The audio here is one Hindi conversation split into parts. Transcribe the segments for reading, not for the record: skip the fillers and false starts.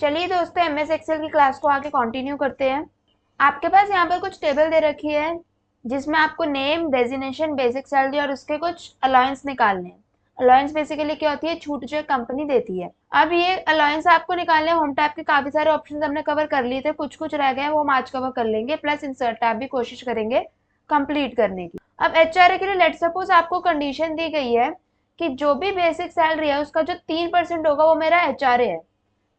चलिए दोस्तों, एमएस एक्सेल की क्लास को आगे कंटिन्यू करते हैं। आपके पास यहाँ पर कुछ टेबल दे रखी है जिसमें आपको नेम, डेजिग्नेशन, बेसिक सैलरी और उसके कुछ अलाउंस निकालने हैं। अलाउंस बेसिकली क्या होती है? छूट जो कंपनी देती है। अब ये अलाउंस आपको निकालने, होम टैब के काफी सारे ऑप्शन हमने कवर कर लिए थे, कुछ कुछ रह गए हैं, वो हम आज कवर कर लेंगे। प्लस इंसर्ट टैब भी कोशिश करेंगे कंप्लीट करने की। अब एचआरए के लिए लेट सपोज आपको कंडीशन दी गई है कि जो भी बेसिक सैलरी है उसका जो 3% होगा वो मेरा एचआरए है।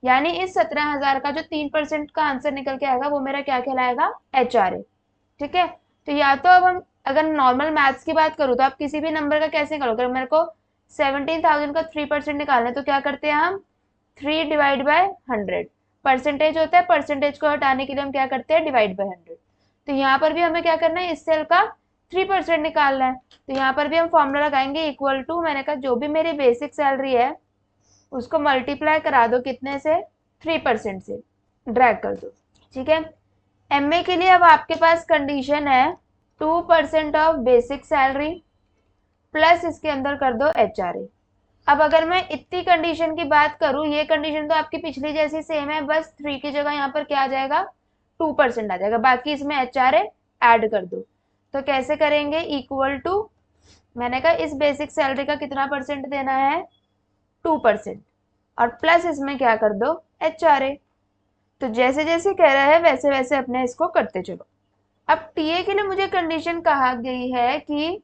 यानी इस 17,000 का जो 3% का आंसर निकल के आएगा वो मेरा क्या कहलाएगा? एचआरए। ठीक है। तो या तो अब हम, अगर नॉर्मल मैथ्स की बात करूँ तो आप किसी भी नंबर का कैसे निकालोगे? अगर मेरे को 17,000 का 3% निकालना है तो क्या करते हैं हम? 3/100। परसेंटेज होता है, परसेंटेज को हटाने के लिए हम क्या करते हैं? Divide by 100। तो यहाँ पर भी हमें क्या करना है? इस सेल का 3% निकालना है। तो यहाँ पर भी हम फॉर्मूला लगाएंगे, इक्वल टू, मैंने कहा जो भी मेरी बेसिक सैलरी है उसको मल्टीप्लाई करा दो कितने से? 3% से। ड्रैग कर दो। ठीक है। एमए के लिए अब आपके पास कंडीशन है 2% ऑफ बेसिक सैलरी प्लस इसके अंदर कर दो एचआरए। अब अगर मैं इतनी कंडीशन की बात करूं, ये कंडीशन तो आपकी पिछली जैसी सेम है, बस 3 की जगह यहाँ पर क्या आ जाएगा? 2% आ जाएगा। बाकी इसमें एचआरए ऐड कर दो। तो कैसे करेंगे? इक्वल टू, मैंने कहा इस बेसिक सैलरी का कितना परसेंट देना है? 2%। और प्लस इसमें क्या कर दो? एचआरए। तो जैसे जैसे कह रहा है वैसे वैसे अपने इसको करते चलो। अब टीए के लिए मुझे कंडीशन कहा गई है कि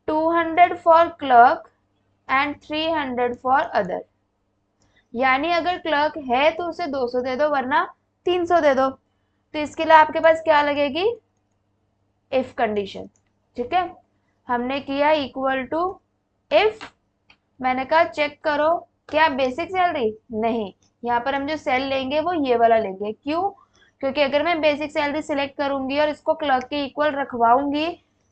200 for clerk and 300 for other. यानी अगर क्लर्क है तो उसे 200 दे दो, वरना 300 दे दो। तो इसके लिए आपके पास क्या लगेगी? If condition. ठीक है। हमने किया इक्वल टू इफ, मैंने कहा चेक करो क्या बेसिक सैलरी? नहीं। यहाँ पर हम जो सेल लेंगे वो ये वाला लेंगे। क्यों? क्योंकि अगर मैं बेसिक सैलरी सिलेक्ट करूंगी और इसको क्लर्क के इक्वल रखवाऊंगी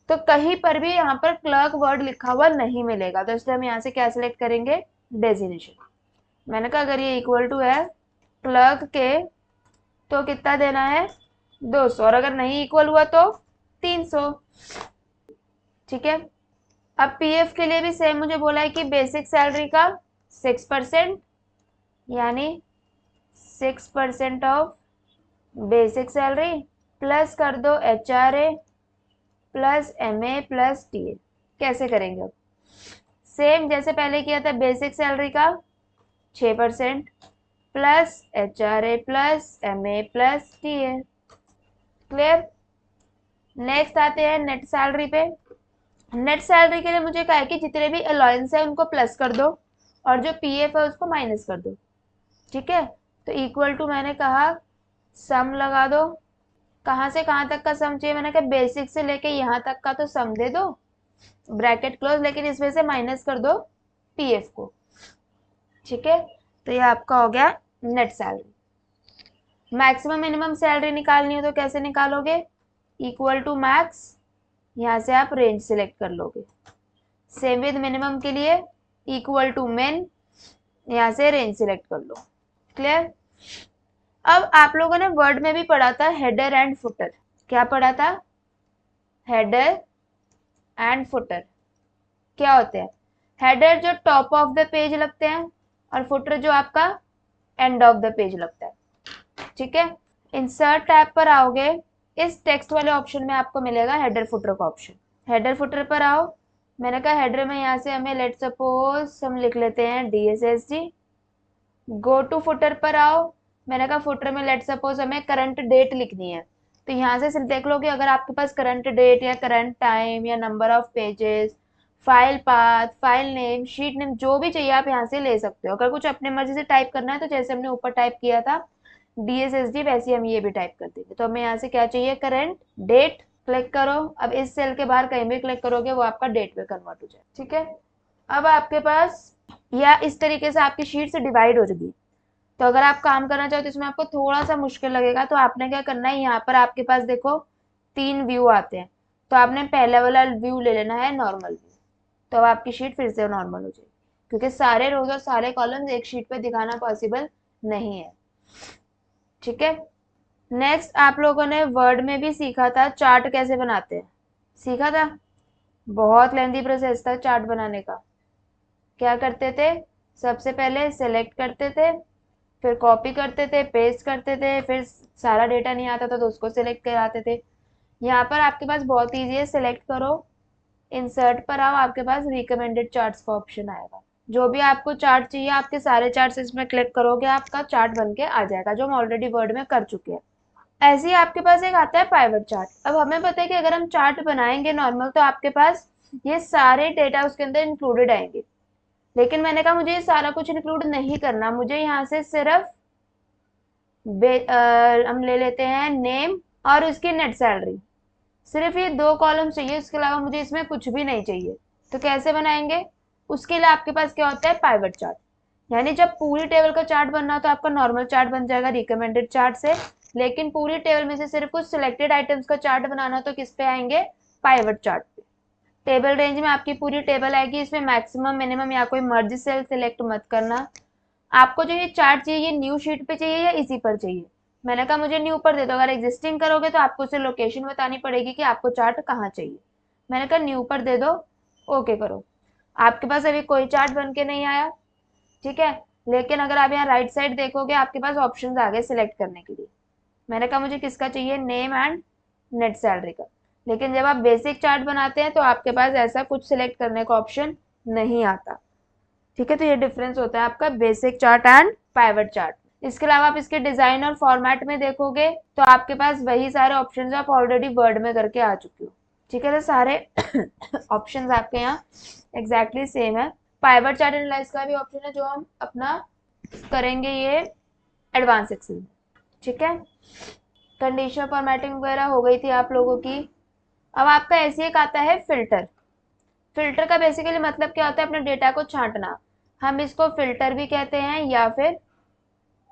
तो कहीं पर भी यहाँ पर क्लर्क वर्ड लिखा हुआ नहीं मिलेगा। तो इसलिए हम यहाँ से क्या सिलेक्ट करेंगे? डेजिग्नेशन। मैंने कहा अगर ये इक्वल टू है क्लर्क के तो कितना देना है? 200। और अगर नहीं इक्वल हुआ तो 300। ठीक है। अब पीएफ के लिए भी सेम मुझे बोला है कि बेसिक सैलरी का 6%, यानी 6% ऑफ बेसिक सैलरी प्लस कर दो HRA plus MA plus TA. कैसे करेंगे? अब सेम जैसे पहले किया था, बेसिक सैलरी का 6% plus HRA plus MA plus TA. Clear? Next आते हैं नेट सैलरी पे। नेट सैलरी के लिए मुझे कहा है कि जितने भी अलाउंस है उनको प्लस कर दो और जो पीएफ है उसको माइनस कर दो। ठीक है। तो इक्वल टू, मैंने कहा सम लगा दो। कहाँ से कहाँ तक का सम चाहिए? मैंने कहा बेसिक से लेके यहाँ तक का तो सम दे दो, ब्रैकेट क्लोज, लेकिन इसमें से माइनस कर दो पीएफ को। ठीक है। तो ये आपका हो गया net salary. Maximum minimum salary निकालनी हो तो कैसे निकालोगे? इक्वल टू मैक्स, यहाँ से आप रेंज सिलेक्ट कर लोगे। सेम विद मिनिमम के लिए इक्वल टू मिन, यहाँ से रेंज सिलेक्ट कर लो। क्लियर? अब आप लोगों ने वर्ड में भी पढ़ा था हेडर एंड फुटर। क्या पढ़ा था? हेडर एंड फुटर क्या होते हैं? हेडर जो टॉप ऑफ द पेज लगते हैं और फुटर जो आपका एंड ऑफ द पेज लगता है। ठीक है। इंसर्ट टैब पर आओगे, इस टेक्स्ट वाले ऑप्शन में आपको मिलेगा हेडर फुटर का ऑप्शन। हेडर फुटर पर आओ। मैंने कहा हेडर में यहाँ से हमें लेट सपोज हम लिख लेते हैं DSSG। गो टू फुटर पर आओ। मैंने कहा फुटर में लेट सपोज हमें करंट डेट लिखनी है। तो यहाँ से सिर्फ देख लो कि अगर आपके पास करंट डेट या करंट टाइम या number of pages, file path, file name, sheet name, जो भी चाहिए आप यहाँ से ले सकते हो। अगर कुछ अपने मर्जी से टाइप करना है तो जैसे हमने ऊपर टाइप किया था DSSG, वैसे हम ये भी टाइप कर देंगे। तो हमें यहाँ से क्या चाहिए? Current date. क्लिक करो। अब इस सेल के बाहर कहीं भी क्लिक करोगे वो आपका डेट में कन्वर्ट हो जाए। ठीक है। अब आपके पास या इस तरीके से आपकी शीट से डिवाइड हो जाएगी। तो अगर आप काम करना चाहो तो इसमें आपको थोड़ा सा मुश्किल लगेगा, तो आपने क्या करना है, यहाँ पर आपके पास देखो 3 व्यू आते हैं। तो आपने पहला वाला व्यू ले लेना है, नॉर्मल व्यू। तो अब आपकी शीट फिर से नॉर्मल हो जाएगी, क्योंकि सारे रोज और सारे कॉलम्स एक शीट पे दिखाना पॉसिबल नहीं है। ठीक है। नेक्स्ट आप लोगों ने वर्ड में भी सीखा था चार्ट कैसे बनाते हैं। सीखा था। बहुत लेंदी प्रोसेस था चार्ट बनाने का। क्या करते थे? सबसे पहले सेलेक्ट करते थे, फिर कॉपी करते थे, पेस्ट करते थे, फिर सारा डेटा नहीं आता था तो उसको सिलेक्ट कराते थे। यहाँ पर आपके पास बहुत ईजी है, सिलेक्ट करो, इंसर्ट पर आओ, आपके पास रिकमेंडेड चार्ट्स का ऑप्शन आएगा। जो भी आपको चार्ट चाहिए, आपके सारे चार्ट्स इसमें क्लिक करोगे, आपका चार्ट बन के आ जाएगा, जो हम ऑलरेडी वर्ड में कर चुके हैं। ऐसे ही आपके पास एक आता है पाइवट चार्ट। अब हमें पता है कि अगर हम चार्ट बनाएंगे नॉर्मल, तो आपके पास ये सारे डेटा उसके अंदर इंक्लूडेड आएंगे। लेकिन मैंने कहा मुझे ये सारा कुछ इंक्लूड नहीं करना, मुझे यहाँ से सिर्फ हम ले लेते हैं नेम और उसकी नेट सैलरी, सिर्फ ये दो कॉलम चाहिए, उसके अलावा मुझे इसमें कुछ भी नहीं चाहिए। तो कैसे बनाएंगे? उसके लिए आपके पास क्या होता है, पाइवट चार्ट। यानी जब पूरी टेबल का चार्ट बनना हो तो आपका नॉर्मल चार्ट बन जाएगा रिकमेंडेड चार्ट से, लेकिन पूरी टेबल में से सिर्फ कुछ सिलेक्टेड आइटम्स का चार्ट बनाना हो तो किस पे आएंगे, पाइवट चार्ट पे। टेबल रेंज में आपकी पूरी टेबल आएगी, इसमें मैक्सिमम मिनिमम या कोई मर्ज सेल सिलेक्ट मत करना। आपको जो ये चार्ट चाहिए, ये न्यू शीट पे चाहिए या इसी पर चाहिए? मैंने कहा मुझे न्यू पर दे दो। अगर एग्जिस्टिंग करोगे तो आपको उसे लोकेशन बतानी पड़ेगी कि आपको चार्ट कहाँ चाहिए। मैंने कहा न्यू पर दे दो, ओके करो। आपके पास अभी कोई चार्ट बन के नहीं आया, ठीक है। लेकिन अगर आप यहाँ राइट साइड देखोगे, आपके पास ऑप्शंस आ गए सिलेक्ट करने के लिए। मैंने कहा मुझे किसका चाहिए, नेम एंड नेट सैलरी का। लेकिन जब आप बेसिक चार्ट बनाते हैं तो आपके पास ऐसा कुछ सिलेक्ट करने का ऑप्शन नहीं आता, ठीक है। तो ये डिफरेंस होता है आपका basic chart and pivot chart. इसके अलावा आप इसके डिजाइन और फॉर्मेट में देखोगे तो आपके पास वही सारे ऑप्शन जो आप ऑलरेडी वर्ड में करके आ चुके हो, ठीक है। तो सारे ऑप्शंस आपके यहाँ एग्जैक्टली सेम है। पाइवट चार्ट एनालाइज का भी ऑप्शन है जो हम अपना करेंगे ये एडवांस एक्सेल में, ठीक है। कंडीशनल फॉर्मेटिंग वगैरह हो गई थी आप लोगों की। अब आपका ऐसे एक आता है फिल्टर। फिल्टर का बेसिकली मतलब क्या होता है, अपने डेटा को छांटना। हम इसको फिल्टर भी कहते हैं या फिर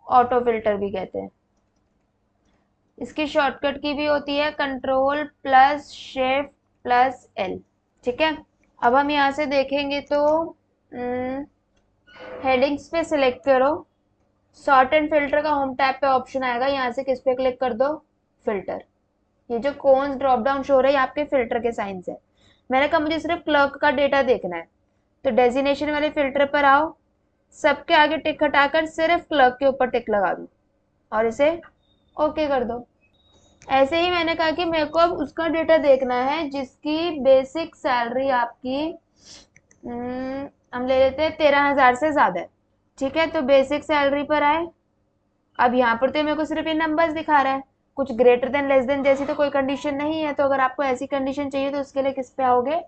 ऑटो फिल्टर भी कहते हैं। इसकी शॉर्टकट की भी होती है control plus shift plus L, ठीक है। अब हम यहाँ से देखेंगे तो हेडिंग्स पे सिलेक्ट करो, सॉर्ट एंड फिल्टर का होम टैब पे ऑप्शन आएगा, यहाँ से किस पे क्लिक कर दो, फिल्टर। ये जो कौन ड्रॉप डाउन शो रहा है, आपके फिल्टर के साइंस है। मैंने कहा मुझे सिर्फ क्लर्क का डेटा देखना है, तो डेजिनेशन वाले फिल्टर पर आओ, सबके आगे टिक हटाकर सिर्फ क्लर्क के ऊपर टिक लगा दो और इसे ओके कर दो। ऐसे ही मैंने कहा कि मेरे को अब उसका डेटा देखना है जिसकी बेसिक सैलरी आपकी हम ले लेते हैं 13,000 से ज्यादा है, ठीक है। तो बेसिक सैलरी पर आए। अब यहाँ पर तो मेरे को सिर्फ ये नंबर्स दिखा रहा है, कुछ ग्रेटर देन लेस देन जैसी तो कोई कंडीशन नहीं है। तो अगर आपको ऐसी कंडीशन चाहिए तो उसके लिए किस पे आओगे,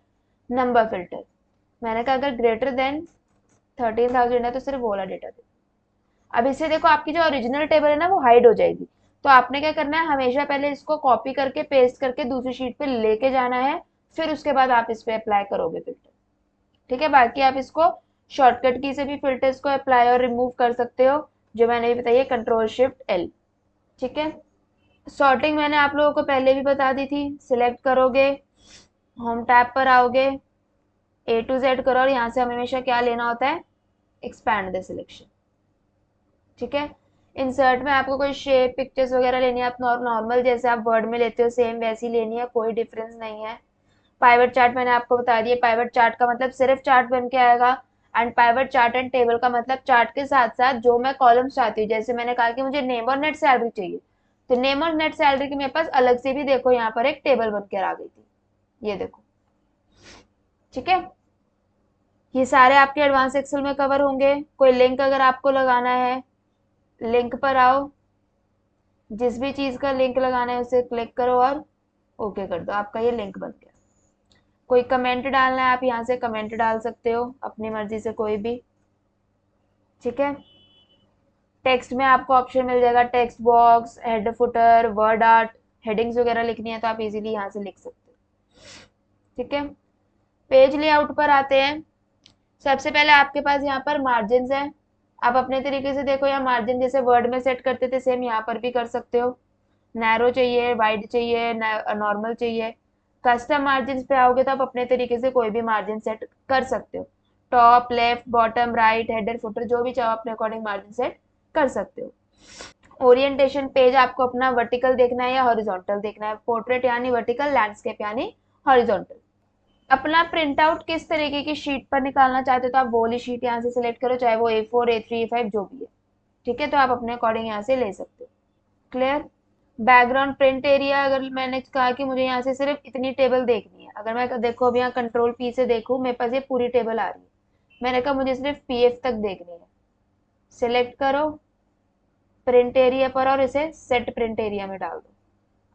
नंबर फिल्टर। मैंने कहा अगर ग्रेटर देन 13,000 है तो सिर्फ वो वाला डेटा दे। अब इससे देखो आपकी जो ओरिजिनल टेबल है ना वो हाइड हो जाएगी। तो आपने क्या करना है, हमेशा पहले इसको कॉपी करके पेस्ट करके दूसरी शीट पे लेके जाना है, फिर उसके बाद आप इस पे अप्लाई करोगे फिल्टर, ठीक है। बाकी आप इसको शॉर्टकट की से भी फिल्टर्स को अप्लाई और रिमूव कर सकते हो, जो मैंने भी बताई, कंट्रोल शिफ्ट एल, ठीक है। सॉर्टिंग मैंने आप लोगों को पहले भी बता दी थी। सिलेक्ट करोगे, होम टैब पर आओगे, ए टू जेड करो और यहाँ से हमें हमेशा क्या लेना होता है, एक्सपैंड द सिलेक्शन, ठीक है। इंसर्ट में आपको कोई शेप पिक्चर्स वगैरह लेनी है, आप नॉर्मल जैसे आप वर्ड में लेते हो सेम वैसी लेनी है, कोई डिफरेंस नहीं है। पाइवट चार्ट मैंने आपको बता दिया, पाइवट चार्ट का मतलब सिर्फ चार्ट बन के आएगा। And pivot chart and table का मतलब चार्ट के साथ साथ जो मैं कॉलम्स चाहती हूँ, जैसे मैंने कहा कि मुझे नेम और नेट सैलरी चाहिए, तो नेम और नेट सैलरी की मेरे पास अलग से भी देखो यहाँ पर एक टेबल बनकर आ गई थी, ये देखो, ठीक है। ये सारे आपके एडवांस एक्सेल में कवर होंगे। कोई लिंक अगर आपको लगाना है, लिंक पर आओ, जिस भी चीज का लिंक लगाना है उसे क्लिक करो और ओके कर दो, आपका ये लिंक बन गया। कोई कमेंट डालना है, आप यहाँ से कमेंट डाल सकते हो अपनी मर्जी से कोई भी, ठीक है। टेक्स्ट में आपको ऑप्शन मिल जाएगा, text box, head footer, word art, headings वगैरह लिखनी है तो आप इजीली यहाँ से लिख सकते हो, ठीक है। पेज लेआउट पर आते हैं। सबसे पहले आपके पास यहाँ पर मार्जिन है। आप अपने तरीके से देखो, यहाँ मार्जिन जैसे वर्ड में सेट करते थे सेम यहाँ पर भी कर सकते हो। नैरो चाहिए, वाइड चाहिए, नॉर्मल चाहिए। कस्टम मार्जिन पे आओगे तो आप अपने तरीके से कोई भी मार्जिन सेट कर सकते हो। Top, left, bottom, right, header, footer, जो भी चाहो अपने अकॉर्डिंग मार्जिन सेट कर सकते हो। ओरिएंटेशन पेज आपको अपना वर्टिकल देखना है या हॉरिजॉन्टल देखना है, पोर्ट्रेट यानी वर्टिकल, लैंडस्केप यानी हॉरिजॉन्टल। अपना प्रिंट आउट किस तरीके की शीट पर निकालना चाहते हो तो आप वो वाली शीट यहाँ से सिलेक्ट करो, चाहे वो A4, A3, A5 जो भी है, ठीक है, तो आप अपने अकॉर्डिंग यहाँ से ले सकते हो। क्लियर। बैकग्राउंड प्रिंट एरिया, अगर मैंने कहा कि मुझे यहाँ से सिर्फ इतनी टेबल देखनी है, अगर मैं देखो अब यहाँ कंट्रोल पी से देखूँ, मेरे पास ये पूरी टेबल आ रही है। मैंने कहा मुझे सिर्फ पीएफ तक देखनी है, सिलेक्ट करो प्रिंट एरिया पर और इसे सेट प्रिंट एरिया में डाल दो।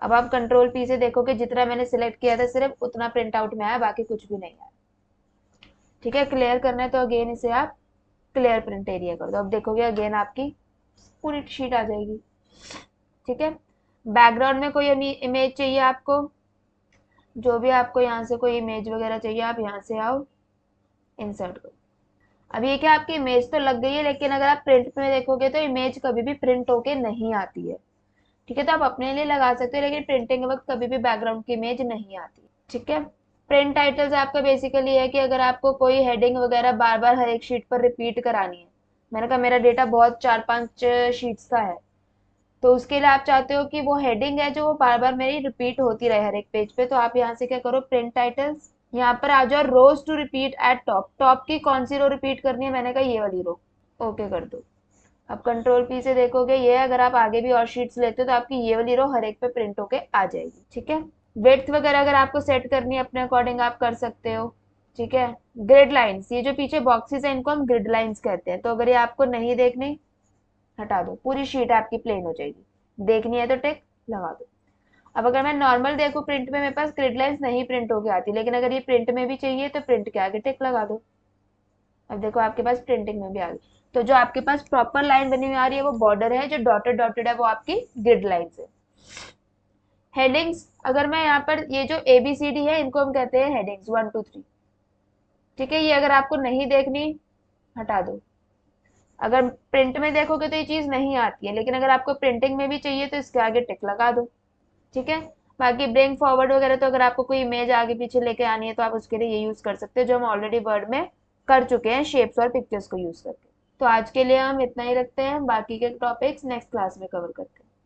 अब आप कंट्रोल पी से देखोगे जितना मैंने सिलेक्ट किया था सिर्फ उतना प्रिंट आउट में आया, बाकी कुछ भी नहीं आया। ठीक है, क्लियर करना है तो अगेन इसे आप क्लियर प्रिंट एरिया कर दो। अब देखोगे अगेन आपकी पूरी शीट आ जाएगी। ठीक है, बैकग्राउंड में कोई इमेज चाहिए आपको, जो भी आपको यहाँ से कोई इमेज वगैरह चाहिए आप यहाँ से आओ, इंसर्ट करो। अब ये क्या आपकी इमेज तो लग गई है, लेकिन अगर आप प्रिंट में देखोगे तो इमेज कभी भी प्रिंट होके नहीं आती है। ठीक है, तो आप अपने लिए लगा सकते हो, लेकिन प्रिंटिंग के वक्त कभी भी बैकग्राउंड की इमेज नहीं आती। ठीक है, प्रिंट टाइटल्स आपका बेसिकली है कि अगर आपको कोई हेडिंग वगैरह बार बार हर एक शीट पर रिपीट करानी है, मैंने कहा मेरा डेटा बहुत 4-5 शीट्स का है, तो उसके लिए आप चाहते हो कि वो हेडिंग है जो वो बार बार मेरी रिपीट होती रहे हर एक पेज पे, तो आप यहाँ से क्या करो, प्रिंट टाइटल्स, यहाँ पर आ जाओ rows to repeat at top. Top की कौन सी रो रिपीट करनी है, मैंने कहा ये वाली रो, ओके कर दो। अब कंट्रोल पी से देखोगे ये, अगर आप आगे भी और शीट्स लेते हो तो आपकी ये वाली रो हर एक पे प्रिंट होके आ जाएगी। ठीक है, विड्थ वगैरह अगर आपको सेट करनी है अपने अकॉर्डिंग आप कर सकते हो। ठीक है, ग्रिड लाइंस, ये जो पीछे बॉक्सेस है इनको हम ग्रिड लाइंस कहते हैं, तो अगर ये आपको नहीं देखनी हटा दो, पूरी शीट आपकी प्लेन हो जाएगी। देखनी है तो टिक लगा दो। अब अगर मैं नॉर्मल देखूं प्रिंट में, मेरे पास ग्रिड लाइंस नहीं प्रिंट होके आती, लेकिन अगर ये प्रिंट में भी चाहिए तो प्रिंट के आगे टिक लगा दो। अब देखो आपके पास प्रिंटिंग में भी आ गई। तो जो आपके पास प्रॉपर लाइन बनी हुई आ रही है वो बॉर्डर है, जो डॉटेड डॉटेड है वो आपकी ग्रिड लाइंस है। हेडिंग्स, अगर मैं यहाँ पर ये जो ABCD है इनको हम कहते हैं हेडिंग्स 1 2 3। ठीक है, ये अगर आपको नहीं देखनी हटा दो। अगर प्रिंट में देखोगे तो ये चीज नहीं आती है, लेकिन अगर आपको प्रिंटिंग में भी चाहिए तो इसके आगे टिक लगा दो। ठीक है, बाकी ब्रिंग फॉरवर्ड वगैरह तो अगर आपको कोई इमेज आगे पीछे लेके आनी है तो आप उसके लिए ये यूज कर सकते हो, जो हम ऑलरेडी वर्ड में कर चुके हैं शेप्स और पिक्चर्स को यूज करके। तो आज के लिए हम इतना ही रखते हैं, बाकी के टॉपिक्स नेक्स्ट क्लास में कवर करते हैं।